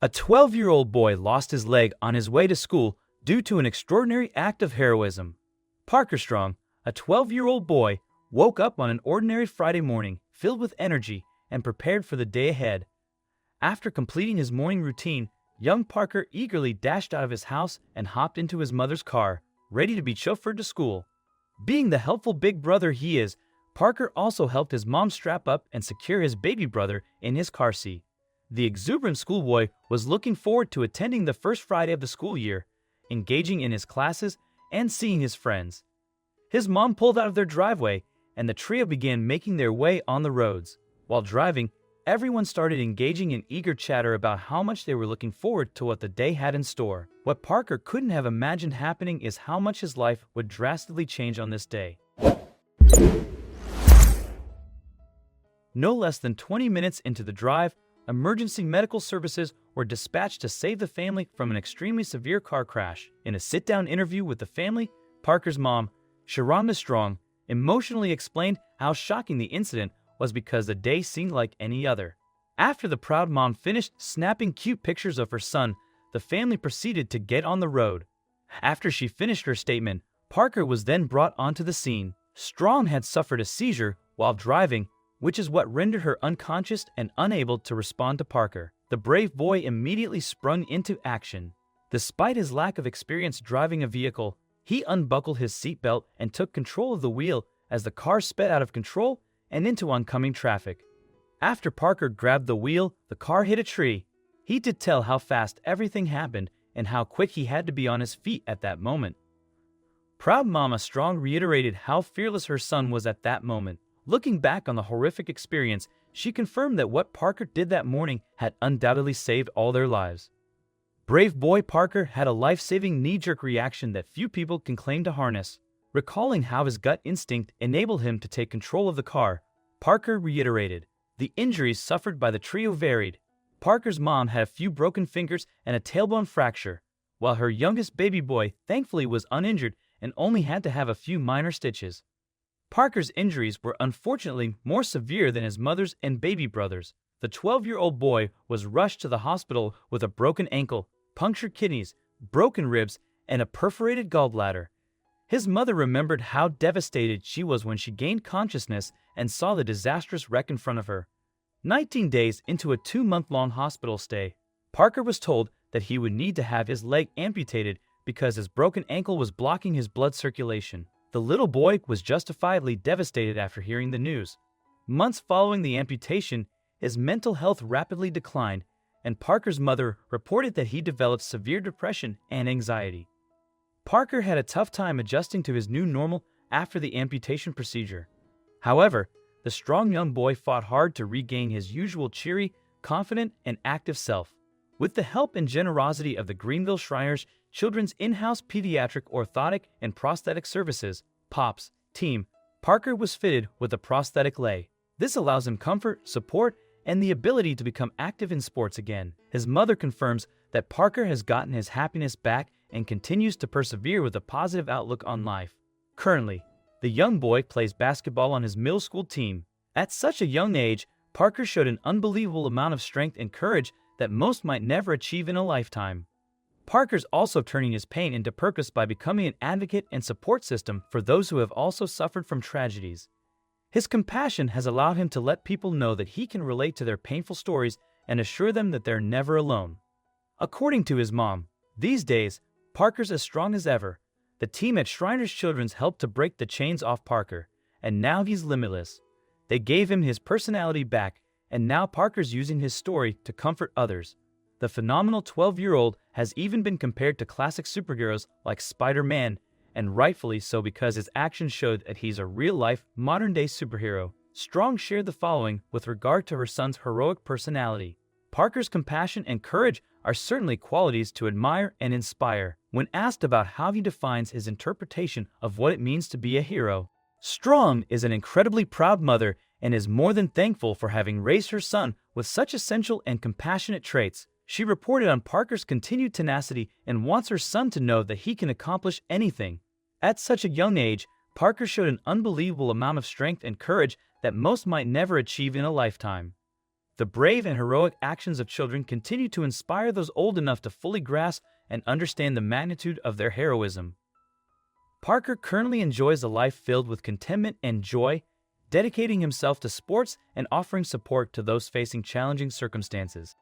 A 12-year-old boy lost his leg on his way to school due to an extraordinary act of heroism. Parker Strong, a 12-year-old boy, woke up on an ordinary Friday morning, filled with energy and prepared for the day ahead. After completing his morning routine, young Parker eagerly dashed out of his house and hopped into his mother's car, ready to be chauffeured to school. Being the helpful big brother he is, Parker also helped his mom strap up and secure his baby brother in his car seat. The exuberant schoolboy was looking forward to attending the first Friday of the school year, engaging in his classes, and seeing his friends. His mom pulled out of their driveway, and the trio began making their way on the roads. While driving, everyone started engaging in eager chatter about how much they were looking forward to what the day had in store. What Parker couldn't have imagined happening is how much his life would drastically change on this day. No less than 20 minutes into the drive, emergency medical services were dispatched to save the family from an extremely severe car crash. In a sit-down interview with the family, Parker's mom, Sharonda Strong, emotionally explained how shocking the incident was because the day seemed like any other. After the proud mom finished snapping cute pictures of her son, the family proceeded to get on the road. After she finished her statement, Parker was then brought onto the scene. Strong had suffered a seizure while driving, which is what rendered her unconscious and unable to respond to Parker. The brave boy immediately sprung into action. Despite his lack of experience driving a vehicle, he unbuckled his seatbelt and took control of the wheel as the car sped out of control and into oncoming traffic. After Parker grabbed the wheel, the car hit a tree. He did tell how fast everything happened and how quick he had to be on his feet at that moment. Proud Mama Strong reiterated how fearless her son was at that moment. Looking back on the horrific experience, she confirmed that what Parker did that morning had undoubtedly saved all their lives. Brave boy Parker had a life-saving knee-jerk reaction that few people can claim to harness. Recalling how his gut instinct enabled him to take control of the car, Parker reiterated, "The injuries suffered by the trio varied. Parker's mom had a few broken fingers and a tailbone fracture, while her youngest baby boy thankfully was uninjured and only had to have a few minor stitches. Parker's injuries were unfortunately more severe than his mother's and baby brother's. The 12-year-old boy was rushed to the hospital with a broken ankle, punctured kidneys, broken ribs, and a perforated gallbladder. His mother remembered how devastated she was when she gained consciousness and saw the disastrous wreck in front of her. 19 days into a 2-month-long hospital stay, Parker was told that he would need to have his leg amputated because his broken ankle was blocking his blood circulation. The little boy was justifiably devastated after hearing the news. Months following the amputation, his mental health rapidly declined, and Parker's mother reported that he developed severe depression and anxiety. Parker had a tough time adjusting to his new normal after the amputation procedure. However, the strong young boy fought hard to regain his usual cheery, confident, and active self. With the help and generosity of the Greenville Shriners Children's in-house pediatric orthotic and prosthetic services, POPS, team, Parker was fitted with a prosthetic leg. This allows him comfort, support, and the ability to become active in sports again. His mother confirms that Parker has gotten his happiness back and continues to persevere with a positive outlook on life. Currently, the young boy plays basketball on his middle school team. At such a young age, Parker showed an unbelievable amount of strength and courage that most might never achieve in a lifetime. Parker's also turning his pain into purpose by becoming an advocate and support system for those who have also suffered from tragedies. His compassion has allowed him to let people know that he can relate to their painful stories and assure them that they're never alone. According to his mom, these days, Parker's as strong as ever. The team at Shriners Children's helped to break the chains off Parker, and now he's limitless. They gave him his personality back, and now Parker's using his story to comfort others. The phenomenal 12-year-old has even been compared to classic superheroes like Spider-Man, and rightfully so because his actions showed that he's a real-life, modern-day superhero. Strong shared the following with regard to her son's heroic personality. Parker's compassion and courage are certainly qualities to admire and inspire. When asked about how he defines his interpretation of what it means to be a hero, Strong is an incredibly proud mother and is more than thankful for having raised her son with such essential and compassionate traits. She reported on Parker's continued tenacity and wants her son to know that he can accomplish anything. At such a young age, Parker showed an unbelievable amount of strength and courage that most might never achieve in a lifetime. The brave and heroic actions of children continue to inspire those old enough to fully grasp and understand the magnitude of their heroism. Parker currently enjoys a life filled with contentment and joy, dedicating himself to sports and offering support to those facing challenging circumstances.